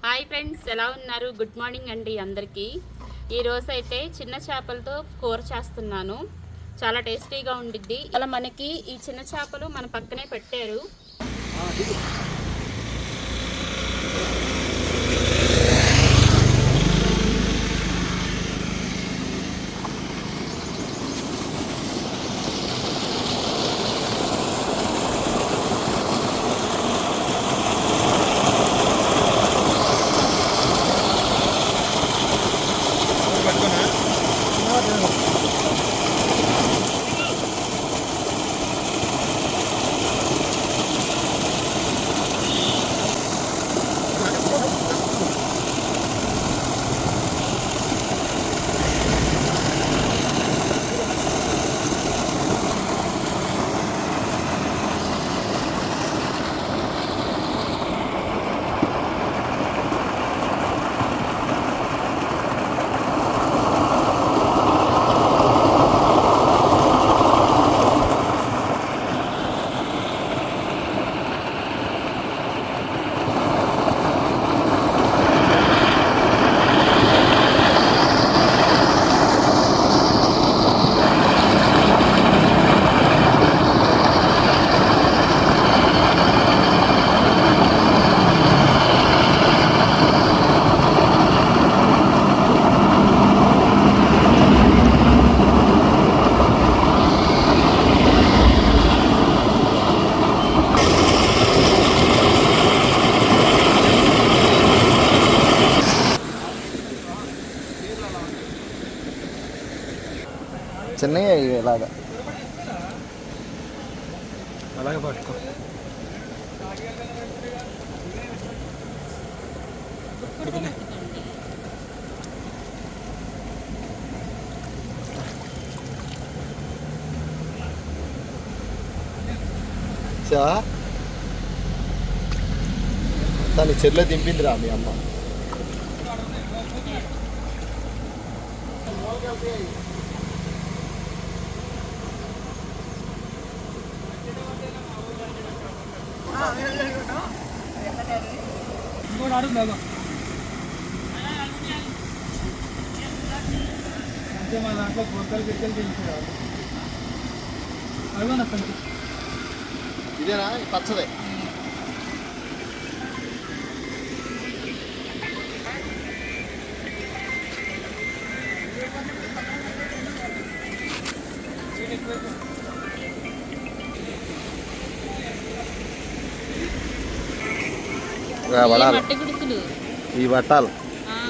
Hi friends, ఎలా ఉన్నారు? Good morning అండి అందరికీ. ఈరోజు అయితే చిన్న చేపలతో కూర చేస్తున్నాను. చాలా టేస్టీగా ఉండిద్ది. అలా మనకి ఈ చిన్న చేపలు మన పక్కనే పెట్టారు. చిన్నగా ఇలాగా అలాగే పట్టుకో. దాన్ని చెరులో దింపిందిరా మీ అమ్మ. అంటే మా దాంట్లో పొరకలు గిట్టలు తెలిసేవాళ్ళు. అడుగునా కొంచెం ఇదేనా పచ్చదే? ఈ పట్టాలి,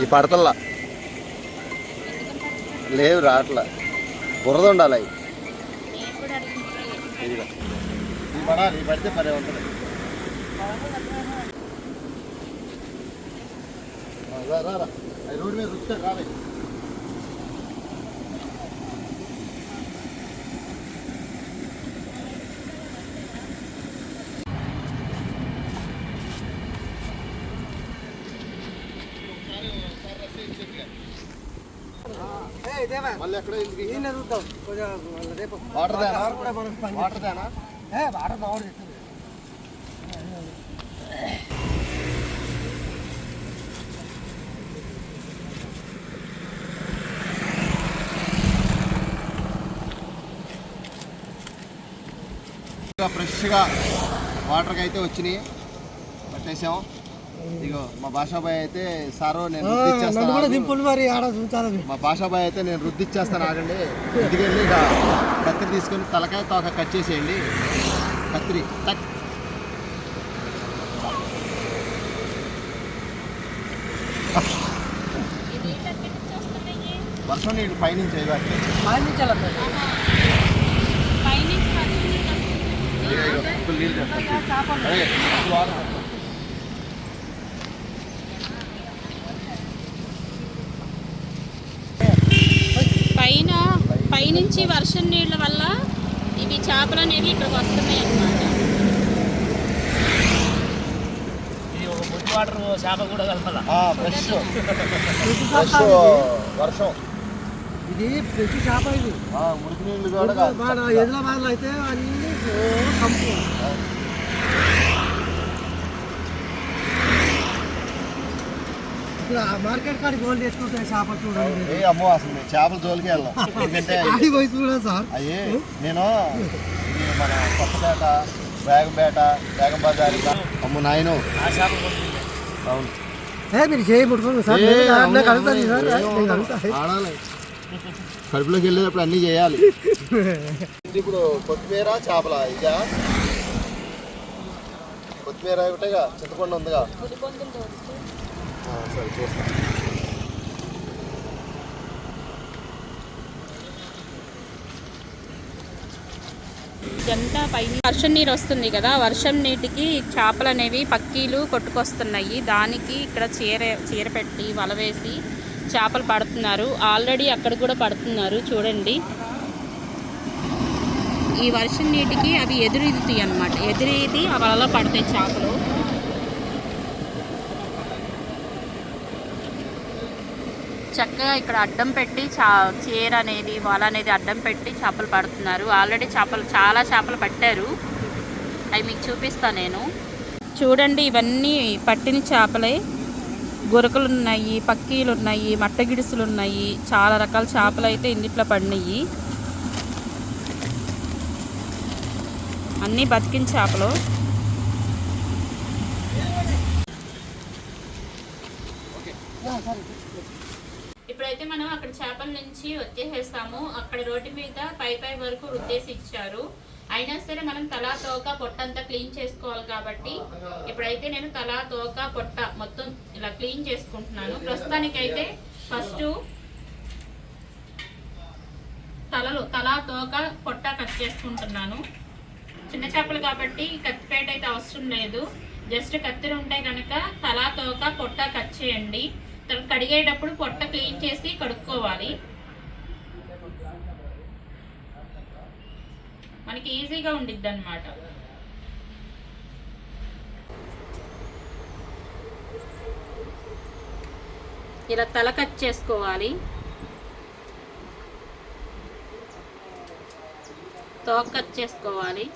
ఈ పడతల్లా లేవు రాట్లా, బురద ఉండాలి. అవి ఈ పడాలి, ఈ పడితే పరే ఉంటుంది. రా అవి రోడ్డు మీద రుచితే రాలే. మళ్ళీ ఎక్కడ వాటర్దేనా? వాటర్ బాగుంది. ఫ్రెష్గా వాటర్కి అయితే వచ్చినాయి, పట్టేసాం. ఇగో మా భాషాబాయ్ అయితే సారో నేను రుద్దిచ్చేస్తాను, మా భాషాబాయ్ అయితే నేను రుద్దిచ్చేస్తాను ఆగండి. ఇంటికెళ్ళి ఇక కత్తిరి తీసుకొని తలకాయ తోక కట్ చేసేయండి. కత్తిరి టక్. వర్షం నీళ్ళు పైనుంచి అయ్యాలి. పైనుంచి వర్షం నీళ్ళ వల్ల ఇవి చేపలు అనేవి ఇక్కడికి వస్తున్నాయి అన్నమాట. వాటర్ చేప కూడా కలపాల. వర్షం ఇది ప్రతి చేప. ఇది మురికి నీళ్ళు కూడా హైదరాబాద్లో అయితే అన్ని కంపు. మార్కెట్ కాడికి గోల్డ్ తెచ్చుకుంటాయి చేపలు చూడండి. ఏ అమ్మో అసలు నేను చేపల జోలికి వెళ్ళాం. ఎందుకంటే అది పోయి చూడండి సార్. అయ్యి నేను ఇది మన కొత్తపేట బేగంపేట బేగం బజార్ అమ్ము నాయను అవును మీరు చేయి ముట్టుకోండి సార్. ఏ, నాకు అవును, అడుగుతాను సార్. అవును, నేను అడుగుతా. ఆడాలి కడుపులోకి వెళ్ళేటప్పుడు అన్నీ చేయాలి. ఇది ఇప్పుడు కొత్తిమీర చేపల ఇదా కొత్తిమీర ఒకటేగా చింతపండు ఉందిగా సరే చూస్తాను. ఇదంతా పైన వర్షం నీరు వస్తుంది కదా, వర్షం నీటికి చేపలు అనేవి పక్కీలు కొట్టుకొస్తున్నాయి. దానికి ఇక్కడ చీర పెట్టి వల వేసి చేపలు పడుతున్నారు. ఆల్రెడీ అక్కడ కూడా పడుతున్నారు చూడండి. ఈ వర్షం నీటికి అవి ఎదురీదుతాయి అన్నమాట. ఎదురీది ఆ వలలో పడతాయి చేపలు. చక్కగా ఇక్కడ అడ్డం పెట్టి చీర అనేది వల అనేది అడ్డం పెట్టి చేపలు పడుతున్నారు. ఆల్రెడీ చాలా చేపలు పట్టారు. అవి మీకు చూపిస్తాను నేను. చూడండి, ఇవన్నీ పట్టిన చేపలే. గురకలు ఉన్నాయి, పక్కీలు ఉన్నాయి, మట్టగిడుసులు ఉన్నాయి. చాలా రకాల చేపలు అయితే ఇందుట్లో పడినాయి. అన్నీ బతికిన చేపలు. ఇప్పుడైతే మనం అక్కడ చేపల నుంచి వచ్చేసేస్తాము. అక్కడ రోడ్డు మీద పై వరకు రుద్దేసి ఇచ్చారు. అయినా సరే మనం తలా తోక పొట్టంతా క్లీన్ చేసుకోవాలి కాబట్టి ఇప్పుడైతే నేను తలా తోక పొట్ట మొత్తం ఇలా క్లీన్ చేసుకుంటున్నాను. ప్రస్తుతానికైతే ఫస్ట్ తలా తోక పొట్ట కట్ చేసుకుంటున్నాను. చిన్న చేపలు కాబట్టి కత్తిపేట అయితే అవసరం లేదు. జస్ట్ కత్తిరి ఉంటే కనుక తలా తోక పొట్ట కట్ చేయండి. తర్వాత కడిగేటప్పుడు పొట్ట క్లీన్ చేసి కడుక్కోవాలి. మనకి ఈజీగా ఉండిద్ది అన్నమాట. ఇలా తల కట్ చేసుకోవాలి. తోక కట్ చేసుకోవాలి.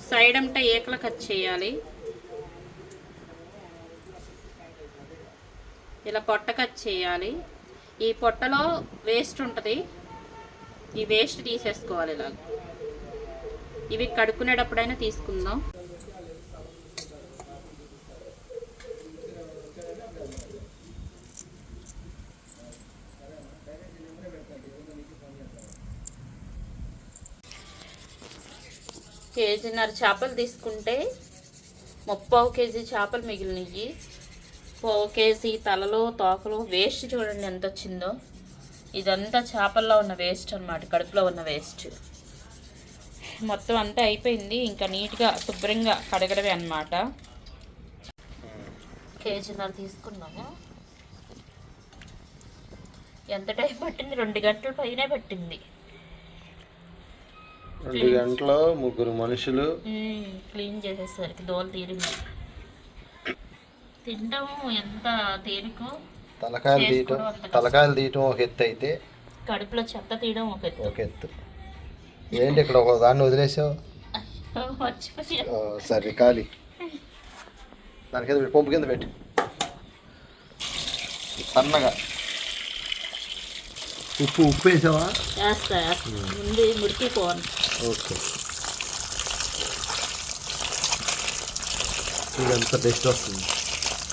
సైడ్ అంతా ఏకల కట్ చేయాలి. ఇలా పొట్ట కట్ చేయాలి. ఈ పొట్టలో వేస్ట్ ఉంటుంది. ఈ వేస్ట్ తీసేసుకోవాలి. ఇలా ఇవి కడుక్కునేటప్పుడైనా తీసుకుందాం. కేజీన్నర చేపలు తీసుకుంటే 30 కేజీ చేపలు మిగిలినవి. 1 కేజీ తలలో తోకలో వేస్ట్ చూడండి ఎంత వచ్చిందో. ఇదంతా చేపల్లో ఉన్న వేస్ట్ అన్నమాట, కడుపులో ఉన్న వేస్ట్. మొత్తం అంతా అయిపోయింది. ఇంకా నీట్గా శుభ్రంగా కడగడమే అన్నమాట. కేజీన్నర తీసుకున్నాము. ఎంత టైం పట్టింది? 2 గంటల పైనే పట్టింది. 2 గంటలు 3 మనుషులు క్లీన్ చేసేసరికి దోలు తీరింది. తినడం ఎంత తేలికో, తలకాయలు తీయటం ఒక ఎత్తు అయితే కడుపులో చెత్త తీయడం ఒక ఎత్తు. ఏంటి ఇక్కడ ఒక దాన్ని వదిలేసావు? సరే ఖాళీ దాని కింద పంపు కింద పెట్టి సన్నగా ఉప్పు వేసావా? వేస్తా ముందు మురికిపోను. ఓకే, ఇదంతా టేస్ట్ వస్తుంది.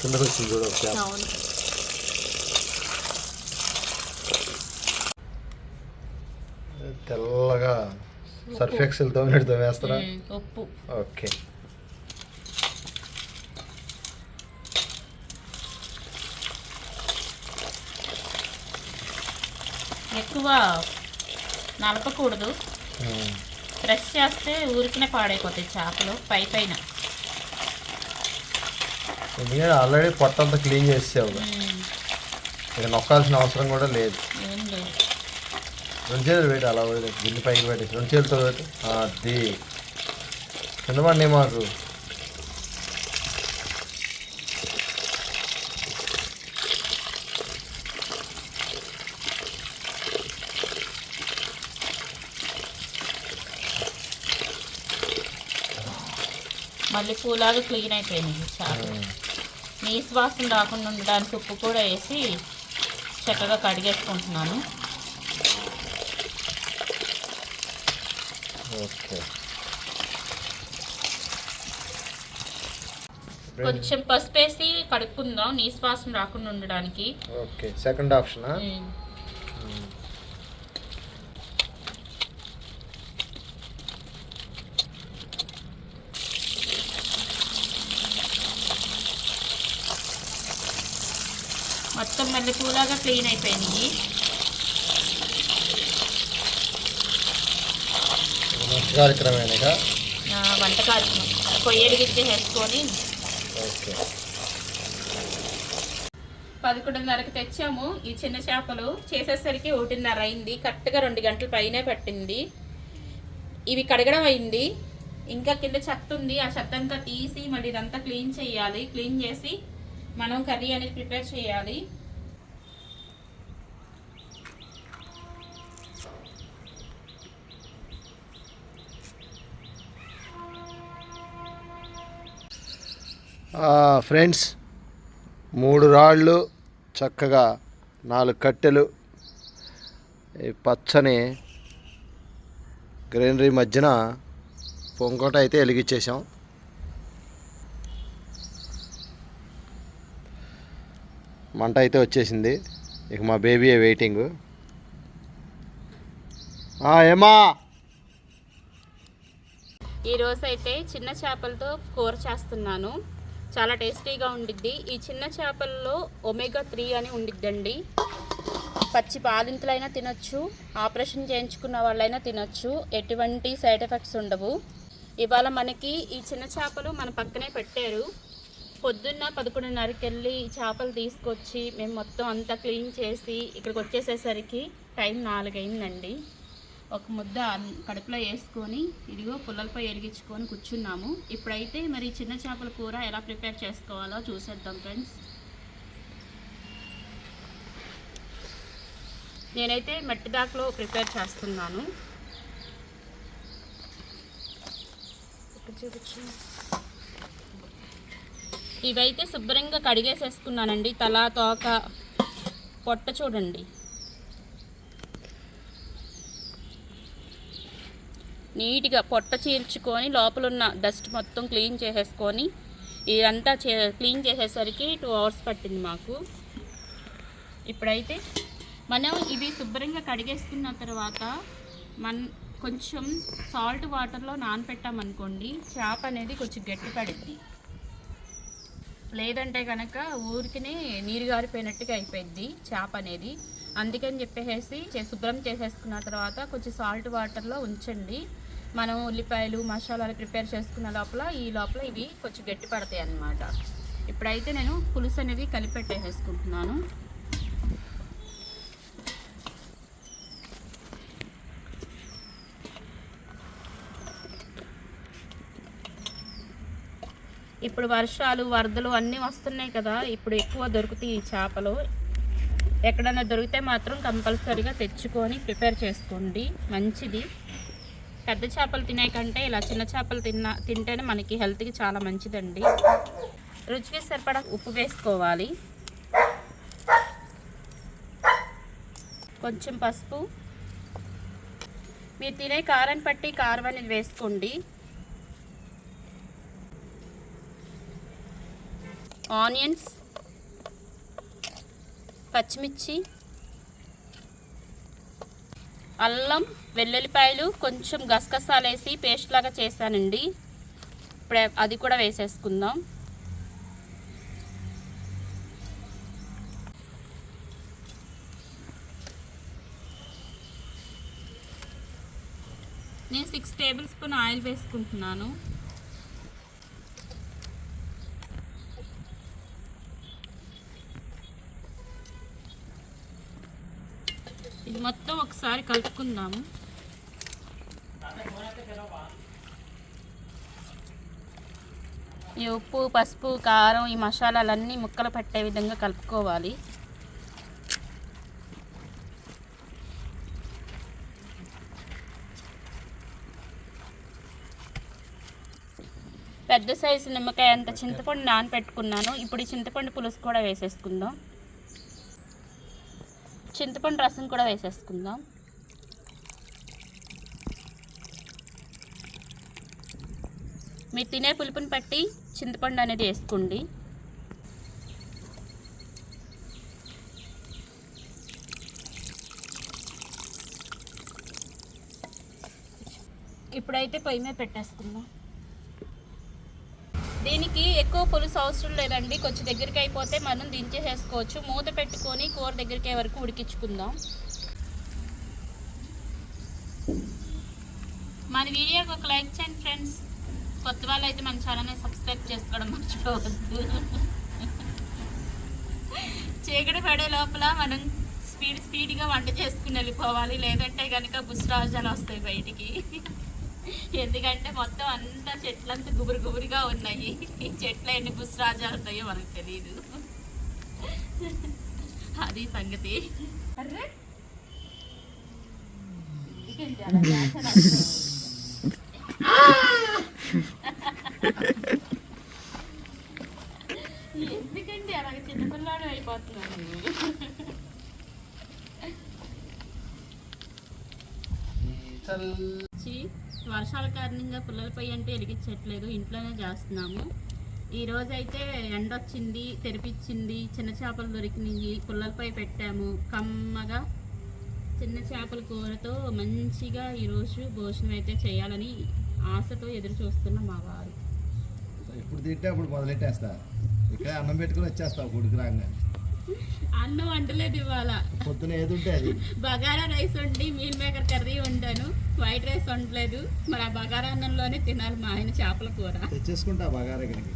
కిందకు వచ్చింది కూడా ఒక అవును. తెల్లగా సర్ఫ్ ఎక్సెల్ తోమినట్టు వేస్తారా? ఉప్పు. ఓకే, ఎక్కువ నలపకూడదు. ప్రెస్ చేస్తే ఊరికినే పాడైపోతాయి చేపలు పైన. ఎందుకంటే ఆల్రెడీ పొట్టంతా క్లీన్ చేసావు, ఇక నొక్కాల్సిన అవసరం కూడా లేదు. ఏం లేదు. 2 చేతులు పెట్టి అలా వదిలేదు, గిన్నె పైకి పెట్టి 2 చేతులతో పెట్టి అది కిందపడి మాకు. మళ్ళీ పూలాగా క్లీన్ అయిపోయినాయి చాలా. నీసు వాసన రాకుండా ఉండడానికి ఉప్పు కూడా వేసి చక్కగా కడిగేసుకుంటున్నాను. ఓకే, కొంచెం పసుపు వేసి కడుక్కుందాం నీసు వాసన రాకుండా ఉండడానికి. ఓకే, సెకండ్ ఆప్షనా? మొత్తం మళ్ళీ పూలాగా క్లీన్ అయిపోయినాయి. కార్యక్రమేనా? వంట కార్యక్రమం పొయ్యేడు గిద్దె వేసుకొని. ఓకే, 11:30కి తెచ్చాము. ఈ చిన్న చేపలు చేసేసరికి 1:30 అయింది. కరెక్ట్గా 2 గంటల పైనే పట్టింది. ఇవి కడగడం అయింది. ఇంకా కింద చెత్త ఉంది. ఆ చెత్త అంతా తీసి మళ్ళీ ఇదంతా క్లీన్ చేయాలి. క్లీన్ చేసి మనం కర్రీ అనేది ప్రిపేర్ చేయాలి. ఫ్రెండ్స్, 3 రాళ్ళు చక్కగా 4 కట్టెలు ఈ పచ్చని గ్రీనరీ మధ్యన పొంగట అయితే వెలిగించేసాం. మంట అయితే వచ్చేసింది. ఇక మా బేబీ వెయిటింగ్. ఏమా ఈరోజు అయితే చిన్న చేపలతో కూర చేస్తున్నాను. చాలా టేస్టీగా ఉండిద్ది. ఈ చిన్న చేపల్లో ఒమేగా 3 అని ఉండిద్దండి. పచ్చి బాలింతలైనా తినొచ్చు, ఆపరేషన్ చేయించుకున్న వాళ్ళైనా తినొచ్చు. ఎటువంటి సైడ్ ఎఫెక్ట్స్ ఉండవు. ఇవాళ మనకి ఈ చిన్న చేపలు మన పక్కనే పెట్టారు. పొద్దున్న 11:30కి వెళ్ళి ఈ చేపలు తీసుకొచ్చి మేము మొత్తం అంతా క్లీన్ చేసి ఇక్కడికి వచ్చేసేసరికి టైం 4 అయిందండి. ఒక ముద్ద కడుపులో వేసుకొని ఇదిగో పుల్లలపై ఎరిగించుకొని కూర్చున్నాము. ఇప్పుడైతే మరి చిన్న చేపల కూర ఎలా ప్రిపేర్ చేసుకోవాలో చూసేద్దాం ఫ్రెండ్స్. నేనైతే మట్టి దాకలో ప్రిపేర్ చేస్తున్నాను. ఇవైతే శుభ్రంగా కడిగేసేసుకున్నానండి. తల తోక పొట్ట చూడండి. నీట్గా పొట్ట చీల్చుకొని లోపల ఉన్న డస్ట్ మొత్తం క్లీన్ చేసేసుకొని ఇదంతా క్లీన్ చేసేసరికి 2 hours పట్టింది మాకు. ఇప్పుడైతే మనం ఇవి శుభ్రంగా కడిగేసుకున్న తర్వాత కొంచెం సాల్ట్ వాటర్లో నానపెట్టామనుకోండి చేప అనేది కొంచెం గట్టి పడుద్ది. లేదంటే కనుక ఊరికినే నీరు గారిపోయినట్టుగా అయిపోయింది చేప అనేది. అందుకని చెప్పేసి శుభ్రం చేసేసుకున్న తర్వాత కొంచెం సాల్ట్ వాటర్లో ఉంచండి. మనం ఉల్లిపాయలు మసాలాలు ప్రిపేర్ చేసుకున్న లోపల ఇవి కొంచెం గట్టి పడతాయి అన్నమాట. ఇప్పుడైతే నేను పులుసు అనేది కలిపెట్టేసుకుంటున్నాను. ఇప్పుడు వర్షాలు వరదలు అన్నీ వస్తున్నాయి కదా, ఇప్పుడు ఎక్కువ దొరుకుతాయి ఈ చేపలు. ఎక్కడైనా దొరికితే మాత్రం కంపల్సరీగా తెచ్చుకొని ప్రిపేర్ చేసుకోండి, మంచిది. పెద్ద చేపలు తినే కంటే ఇలా చిన్న చేపలు తింటేనే మనకి హెల్త్కి చాలా మంచిదండి. రుచికి సరిపడా ఉప్పు వేసుకోవాలి, కొంచెం పసుపు, మీరు తినే కారం పట్టి కారం అనేది వేసుకోండి. ఆనియన్స్, పచ్చిమిర్చి, అల్లం, వెల్లుల్లిపాయలు, కొంచెం గసగసాలు వేసి పేస్ట్ లాగా చేశానండి. ఇప్పుడు అది కూడా వేసేసుకుందాం. నేను 6 టేబుల్ స్పూన్ ఆయిల్ వేసుకుంటున్నాను. ఇది మొత్తం ఒకసారి కలుపుకుందాము. ఈ ఉప్పు, పసుపు, కారం, ఈ మసాలాలన్నీ ముక్కలు పట్టే విధంగా కలుపుకోవాలి. పెద్ద సైజు నిమ్మకాయ అంత చింతపండు నానబెట్టుకున్నాను. ఇప్పుడు ఈ చింతపండు పులుసు కూడా వేసేసుకుందాం. చింతపండు రసం కూడా వేసేసుకుందాం. మీరు తినే పులుపుని బట్టి చింతపండు అనేది వేసుకోండి. ఇప్పుడైతే పొయ్యి మీద పెట్టేసుకుందాం. దీనికి ఎక్కువ పులుసు అవసరం లేదండి, కొంచెం దగ్గరికి అయిపోతే మనం దించేసేసుకోవచ్చు. మూత పెట్టుకొని కూర దగ్గరికి వరకు ఉడికించుకుందాం. మన వీడియోకి ఒక లైక్ చేయండి ఫ్రెండ్స్. కొత్త వాళ్ళు అయితే మన ఛానల్ని సబ్స్క్రైబ్ చేసుకోవడం మర్చిపోవద్దు. చీకటి పడే లోపల మనం స్పీడ్గా వంట చేసుకుని వెళ్ళిపోవాలి, లేదంటే కనుక బుస్రాజాలు వస్తాయి బయటికి. ఎందుకంటే మొత్తం అంతా చెట్లంతా గుబురుగా ఉన్నాయి. ఈ చెట్లు ఎన్ని బుస్రాజాలు ఉన్నాయో మనకు తెలియదు. అది సంగతి. ఎందుకండి అలాగే చిన్నపిల్లాడు అయిపోతున్నాను. వర్షాల కారణంగా పుల్లలపై అంటే వెలిగించట్లేదు, ఇంట్లోనే చేస్తున్నాము. ఈరోజు అయితే ఎండ వచ్చింది, తెరిపించింది, చిన్న చేపలు దొరికినాయి, పుల్లలపై పెట్టాము. కమ్మగా చిన్న చేపల కూరతో మంచిగా ఈరోజు భోజనం అయితే చేయాలని ఆశతో ఎదురు చూస్తున్న మా వారు. ఇప్పుడు తింటే అప్పుడు మొదలెట్టేస్తా. ఇక్కడ అన్నం పెట్టుకుని వచ్చేస్తావు కొడుకు రాగా. అన్నం వండలేదు ఇవాళ. పొద్దున ఏది ఉంటే అది. బగారా రైస్ వండి మీల్ మేకర్ కర్రీ వండాను, వైట్ రైస్ వండలేదు. మరి ఆ బగారా అన్నంలోనే తినాలి మా ఆయన చేపల కూర. తెచ్చేసుకుంటా బగారా ఇక్కడికి.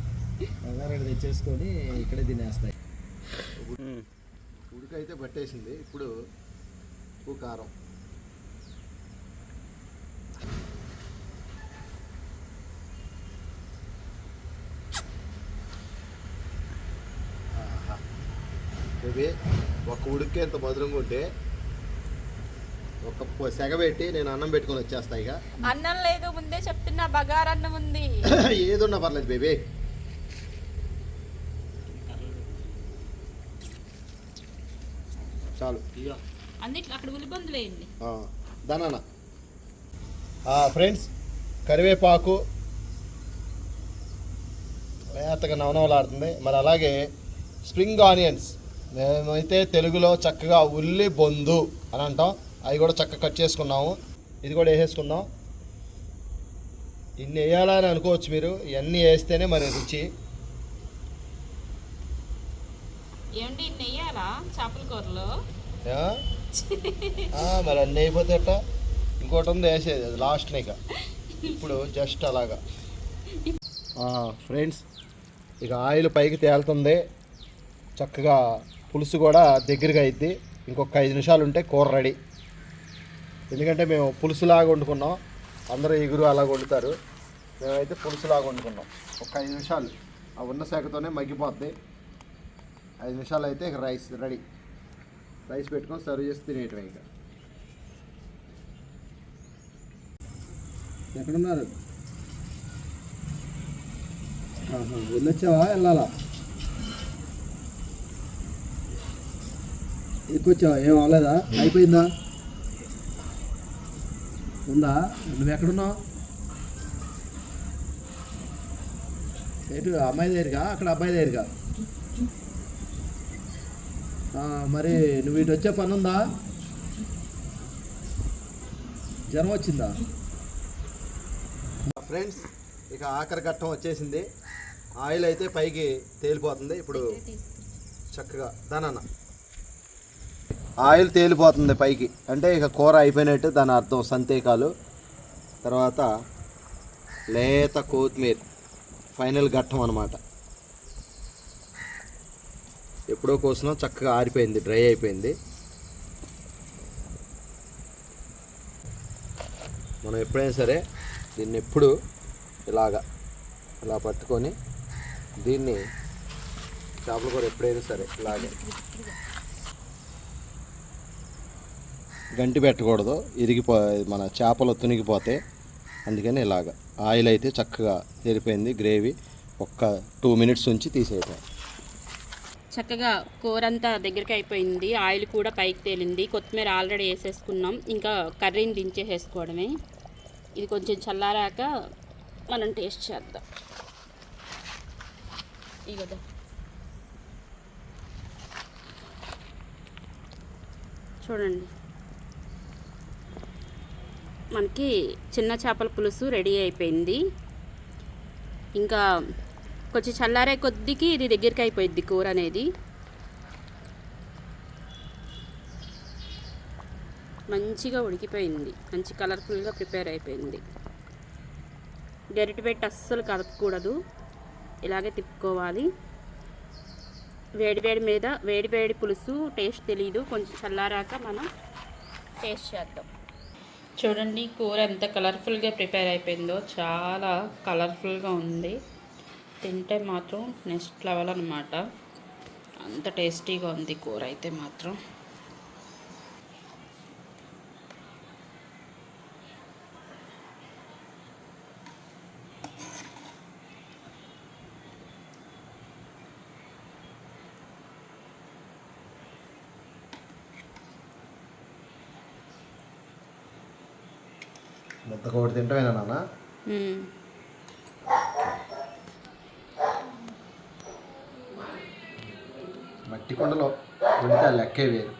బగారా తెచ్చేసుకొని ఇక్కడే తినేస్తాయి. ఉడికైతే పట్టేసింది. ఇప్పుడు ఉప్పు కారం ఇవి ఒక ఉడికే ఎంత మధురంగా ఉంటే ఒక సెగ పెట్టి నేను అన్నం పెట్టుకొని వచ్చేస్తా. ఇక అన్నం లేదు, ముందే చెప్తున్నా బగారా అన్నం ఉంది. ఏదున్నా పర్లేదు బేబీ. చాలు అన్నిట్లో అక్కడ ఉల్లిబందులు వేయండి. దానా ఫ్రెండ్స్, కరివేపాకు మేతగా నవనవలాడుతుంది. మరి అలాగే స్ప్రింగ్ ఆనియన్స్, మేమైతే తెలుగులో చక్కగా ఉల్లి బొందు అని అంటాం. అవి కూడా చక్కగా కట్ చేసుకున్నాము. ఇది కూడా వేసేసుకుందాం. ఇన్ని వేయాలని అనుకోవచ్చు మీరు, ఇవన్నీ వేస్తేనే మరి రుచి. ఏమండి ఇన్ని వేయాలా చేపల కూరలో? మరి అన్నీ అయిపోతే అట్ట ఇంకోటి ఉంది వేసేది, అది లాస్ట్నే. ఇక ఇప్పుడు జస్ట్ అలాగా ఫ్రెండ్స్, ఇక ఆయిల్ పైకి తేలుతుంది. చక్కగా పులుసు కూడా దగ్గరగా అయిద్ది. ఇంకొక 5 నిమిషాలు ఉంటే కూర రెడీ. ఎందుకంటే మేము పులుసులాగా వండుకున్నాం, అందరూ ఎగురు అలాగ వండుతారు. మేమైతే పులుసులాగా వండుకున్నాం. ఒక 5 నిమిషాలు ఆ ఉన్న శాఖతోనే మగ్గిపోద్ది. 5 నిమిషాలు అయితే ఇక రైస్ రెడీ. రైస్ పెట్టుకొని సర్వ్ చేసి తినేయటం. ఇక ఎక్కడున్నారు? వెళ్ళొచ్చావా? వెళ్ళాలా? ఎక్కువచ్చావా? ఏం అవ్వలేదా? అయిపోయిందా? ఉందా? నువ్వు ఎక్కడున్నావు? ఎటు అమ్మాయి దగ్గరగా? అక్కడ అబ్బాయి దగ్గరగా? మరి నువ్వు ఇటు వచ్చే పని ఉందా? జ్వరం వచ్చిందా? ఫ్రెండ్స్, ఇక ఆఖరి ఘట్టం వచ్చేసింది. ఆయిల్ అయితే పైకి తేలిపోతుంది. ఇప్పుడు చక్కగా దానన్న ఆయిల్ తేలిపోతుంది పైకి, అంటే ఇక కూర అయిపోయినట్టు దాని అర్థం. సంతేకాలు తర్వాత లేత కొత్తిమీర, ఫైనల్ ఘట్టం అన్నమాట. ఎప్పుడో కోసం చక్కగా ఆరిపోయింది, డ్రై అయిపోయింది. మనం ఎప్పుడైనా సరే దీన్ని ఎప్పుడు ఇలా పట్టుకొని దీన్ని చేపల కూర ఎప్పుడైనా సరే ఇలాగే గంటి పెట్టకూడదు, మన చేపలు తునిగిపోతే. అందుకని ఇలాగ ఆయిల్ అయితే చక్కగా ఏరిపోయింది. గ్రేవీ ఒక్క 2 మినిట్స్ ఉంచి తీసేయటం. చక్కగా కూర అంతా దగ్గరికి అయిపోయింది. ఆయిల్ కూడా పైకి తేలింది. కొత్తిమీర ఆల్రెడీ వేసేసుకున్నాం. ఇంకా కర్రీని దించేసేసుకోవడమే. ఇది కొంచెం చల్లారాక మనం టేస్ట్ చేద్దాం. ఇగదా చూడండి, మనకి చిన్న చేపల పులుసు రెడీ అయిపోయింది. ఇంకా కొంచెం చల్లారే కొద్దికి ఇది దగ్గరికి అయిపోయింది కూర అనేది. మంచిగా ఉడికిపోయింది, మంచి కలర్ఫుల్గా ప్రిపేర్ అయిపోయింది. గరిటె పెట్టి అస్సలు కదపకూడదు, ఇలాగే తిప్పుకోవాలి. వేడివేడి మీద వేడివేడి పులుసు టేస్ట్ తెలీదు, కొంచెం చల్లారాక మనం టేస్ట్ చేద్దాం. చూడండి కూర ఎంత కలర్ఫుల్గా ప్రిపేర్ అయిపోయిందో, చాలా కలర్ఫుల్గా ఉంది. తింటే మాత్రం నెక్స్ట్ లెవెల్ అనమాట, అంత టేస్టీగా ఉంది కూర అయితే మాత్రం. ముద్దకోటి తింటామేనా నాన్న? మట్టి కొండలో ఉడితే లెక్కే వేరు,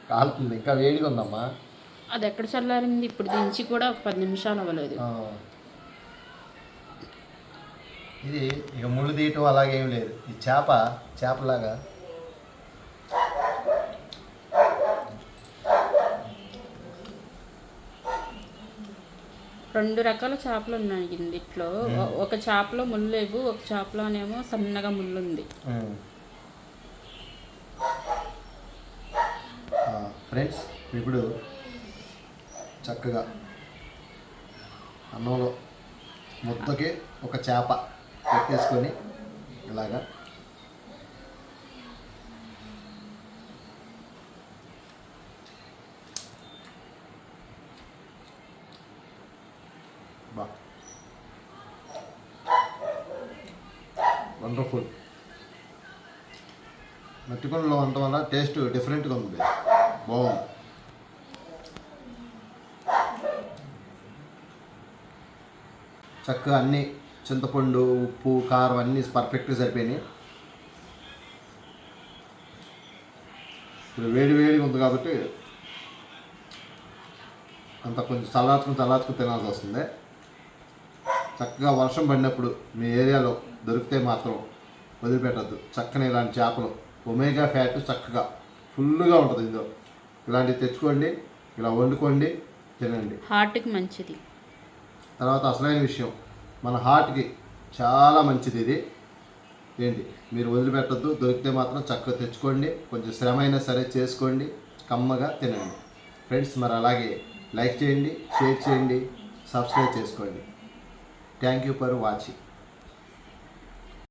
కాలుతుంది. ఇంకా వేడిగా ఉందమ్మా. అది ఎక్కడ చల్లారింది? ఇప్పుడు దించి కూడా ఒక 10 నిమిషాలు అవ్వలేదు. ఇది ఇక ముళ్ళు తీయటం అలాగేం లేదు. ఈ చేపలాగా 2 రకాల చేపలు ఉన్నాయి ఇందులో. ఒక చేపలో ముళ్ళు లేవు, ఒక చేపలోనేమో సన్నగా ముళ్ళు ఉంది. ఫ్రెండ్స్, ఇప్పుడు చక్కగా అన్నంలో ముద్దకి ఒక చేప పెట్టేసుకొని ఇలాగా వండర్ఫుల్. మట్టికొండలో ఉండటం వల్ల టేస్ట్ డిఫరెంట్గా ఉంది, బాగుంది. చక్కగా అన్నీ చింతపండు, ఉప్పు, కారం అన్నీ పర్ఫెక్ట్గా సరిపోయినాయి. ఇప్పుడు వేడిగా ఉంది కాబట్టి అంత కొంచెం చల్లార్చుకుని తినాల్సి వస్తుంది. చక్కగా వర్షం పడినప్పుడు మీ ఏరియాలో దొరికితే మాత్రం వదిలిపెట్టద్దు. చక్కని ఇలాంటి చేపలు, ఒమేగా ఫ్యాట్ చక్కగా ఫుల్గా ఉంటుంది ఇందులో. ఇలాంటివి తెచ్చుకోండి, ఇలా వండుకోండి, తినండి. హార్ట్కి మంచిది. తర్వాత అసలైన విషయం, మన హార్ట్కి చాలా మంచిది ఇది. ఏంటి, మీరు వదిలిపెట్టద్దు. దొరికితే మాత్రం చక్కగా తెచ్చుకోండి, కొంచెం శ్రమ అయినా సరే చేసుకోండి, కమ్మగా తినండి. ఫ్రెండ్స్, మరి అలాగే లైక్ చేయండి, షేర్ చేయండి, సబ్స్క్రైబ్ చేసుకోండి. Thank you for watching.